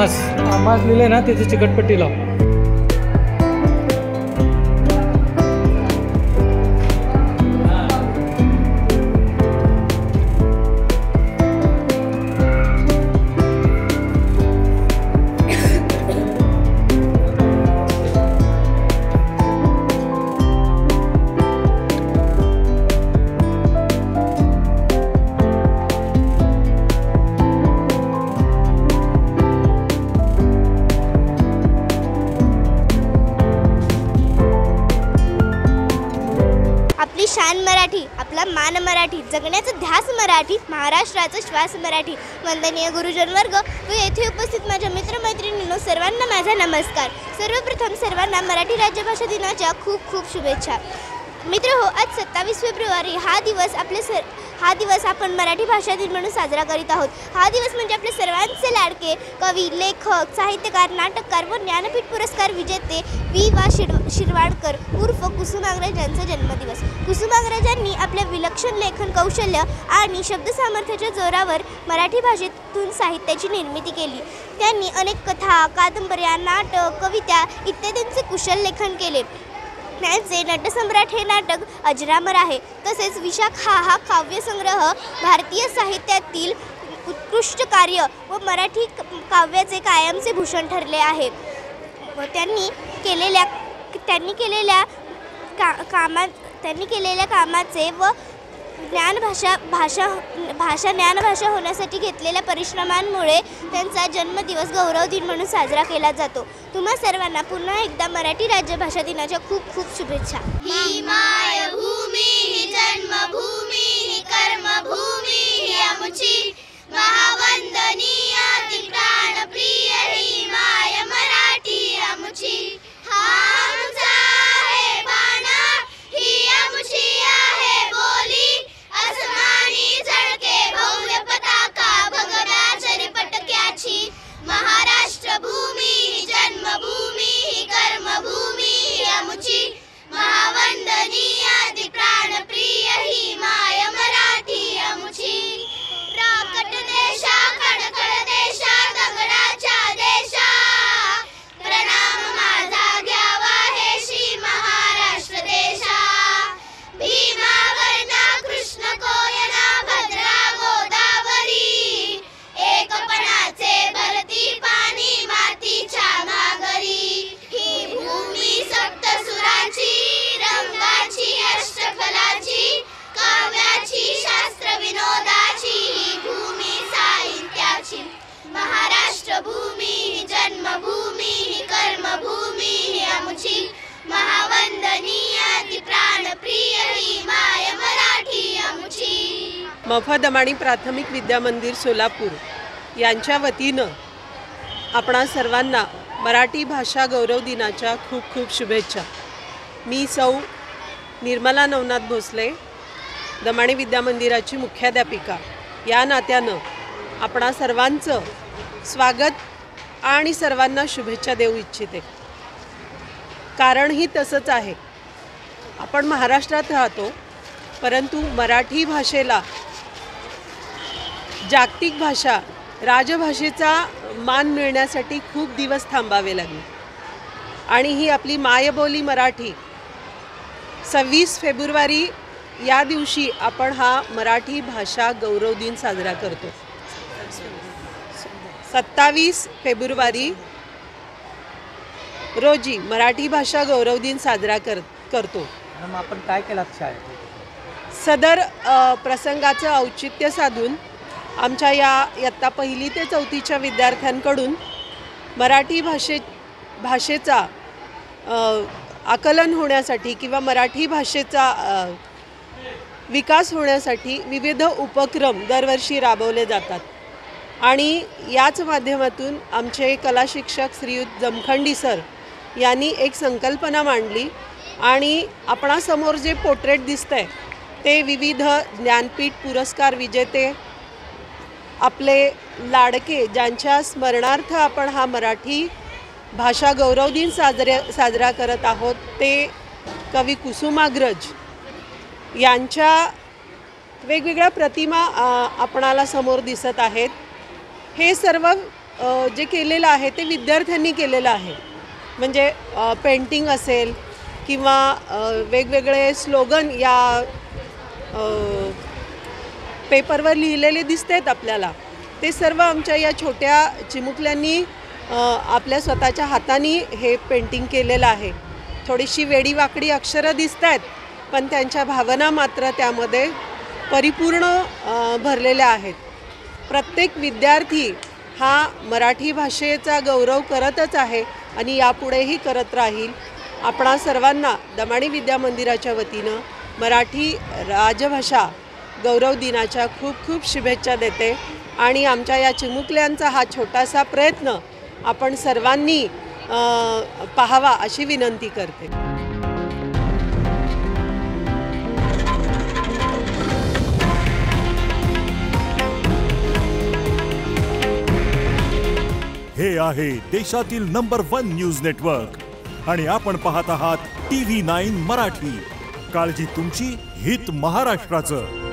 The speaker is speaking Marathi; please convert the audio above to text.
आमास लिहिले ना त्याची चिकटपट्टी लाव. आपली शान मराठी, आपला मान मराठी, जगण्याचा ध्यास मराठी, महाराष्ट्राचा श्वास मराठी. वंदनीय गुरुजन वर्ग व येथे उपस्थित माझ्या मित्रमैत्रिणींनो, सर्वांना माझा नमस्कार. सर्वप्रथम सर्वांना मराठी राज्यभाषा दिनाच्या खूप खूप शुभेच्छा. मित्र हो, आज 27 फेब्रुवारी हा दिवस आपण मराठी भाषा दिन म्हणून साजरा करीत आहोत. हा दिवस म्हणजे आपले सर्वांचे लाडके कवी, लेखक, साहित्यकार, नाटककार व ज्ञानपीठ पुरस्कार विजेते वी.वा. शिरवाडकर उर्फ कुसुमाग्रज यांचा जन्मदिवस. कुसुमाग्रजांनी आपल्या विलक्षण लेखन कौशल्य आणि शब्दसामर्थ्याच्या जोरावर मराठी भाषेतून साहित्याची निर्मिती केली. त्यांनी अनेक कथा, कादंबऱ्या, नाटक, कविता इत्यादींचे कुशल लेखन केले. त्यांचे नटसम्राट हे नाटक अजरामर आहे. तसेच विशाखा हा काव्यसंग्रह भारतीय साहित्यातील उत्कृष्ट कार्य व मराठी काव्याचे कायमचे भूषण ठरले आहे. व त्यांनी केलेल्या कामाचे व ज्ञानभाषा होण्यासाठी घेतलेल्या परिश्रमांमुळे त्यांचा जन्मदिवस गौरव दिन म्हणून साजरा केला जातो. तुम्हा सर्वांना पुन्हा एकदा मराठी राज्यभाषा दिनाच्या खूप खूप शुभेच्छा. ही मायभूमी, ही जन्मभूमी, ही कर्मभूमी, ही आमची महावंदनीय ती प्राणप्रिय ही माय मराठी आमची. हा आमचा आहे बाणा, ही आमची आहे बोली, आसमानी झळके भव्य पताका भगव्या पटक्याची. महाराष्ट्र भूमी, ही जन्मभूमी, ही कर्मभूमी, ही आमची महावंदनीय ती प्राणप्रिय ही माय मराठी आमची. राकट देशा, खडखड देशा, दगडाच्या देशा, प्रणाम माझा घ्यावा हे श्री महाराष्ट्र देशा. भीमा वर्णा, कृष्ण कोयना, भद्रा गोदावरी, एकपणाचे भरती पाणी मातीच्या घागरी. ही भूमी सप्तसुराची, रंगाची, अष्टकलाची, काव्याची, शास्त्र विनोदाची, ही भूमी साहित्याची. महाराष्ट्र भूमी, ही जन्मभूमी, ही कर्मभूमी, ही आमची महावंदनीय ती प्राणप्रिय ही माय मराठी आमची. मफत अमाणी प्राथमिक विद्या मंदिर सोलापूर यांच्या वतीनं आपणा सर्वांना मराठी भाषा गौरव दिनाच्या खूप खूप शुभेच्छा. मी सौ निर्मला नवनाथ भोसले, दमाणी विद्या मंदिराची मुख्याध्यापिका या नात्यानं आपणा सर्वांचं स्वागत आणि सर्वांना शुभेच्छा देऊ इच्छिते. कारणही तसंच आहे. आपण महाराष्ट्रात राहतो, परंतु मराठी भाषेला जागतिक भाषा, राजभाषेचा मान मिळण्यासाठी खूप दिवस थांबावे लागले. आणि ही आपली मायबोली मराठी 26 फेब्रुवारी या दिवशी आपण हा मराठी भाषा गौरव दिन साजरा करतो. 27 फेब्रुवारी रोजी मराठी भाषा गौरव दिन साजरा करतो. आपण काय केलं शाळेत? सदर प्रसंगाचं औचित्य साधून आमच्या या इयत्ता 1ली ते 4थीच्या विद्यार्थ्यांकडून मराठी भाषेचा आकलन होण्यासाठी किंवा मराठी भाषेचा विकास होण्यासाठी विविध उपक्रम दरवर्षी राबवले जातात. आणि याच माध्यमातून आमचे कला शिक्षक श्रीयुत जमखंडी सर यांनी एक संकल्पना मांडली आणि आपणासमोर जे पोर्ट्रेट दिसतंय ते विविध ज्ञानपीठ पुरस्कार विजेते आपले लाडके ज्यांच्या स्मरणार्थ आपण हा मराठी भाषा गौरव दिन साजरा करत आहोत ते कवी कुसुमाग्रज यांच्या वेगवेगळ्या प्रतिमा आपणाला समोर दिसत आहेत. हे सर्व जे केलेलं आहे ते विद्यार्थ्यांनी केलेलं आहे. म्हणजे पेंटिंग असेल किंवा वेगवेगळे स्लोगन या पेपरवर लिहिलेले दिसत आहेत आपल्याला. ते सर्व आमच्या या छोट्या चिमुकल्यांनी आपल्या स्वतःच्या हाताने हे पेंटिंग केलेलं आहे. थोडीशी वेडीवाकडी अक्षरं दिसत आहेत, पण त्यांच्या भावना मात्र त्यामध्ये परिपूर्ण भरलेल्या आहेत. प्रत्येक विद्यार्थी हा मराठी भाषेचा गौरव करतच आहे आणि यापुढेही करत राहील. आपणा सर्वांना दमाडी विद्या मंदिराच्या वतीनं मराठी राजभाषा गौरव दिनाच्या खूप खूप शुभेच्छा देते. आणि आमच्या या चिमुकल्यांचा हा छोटासा प्रयत्न आपण सर्वांनी पाहावा अशी विनंती करते. हे आहे देशातील नंबर 1 न्यूज नेटवर्क आणि आपण पाहत आहात TV9 मराठी. काळजी तुमची, हित महाराष्ट्राचं.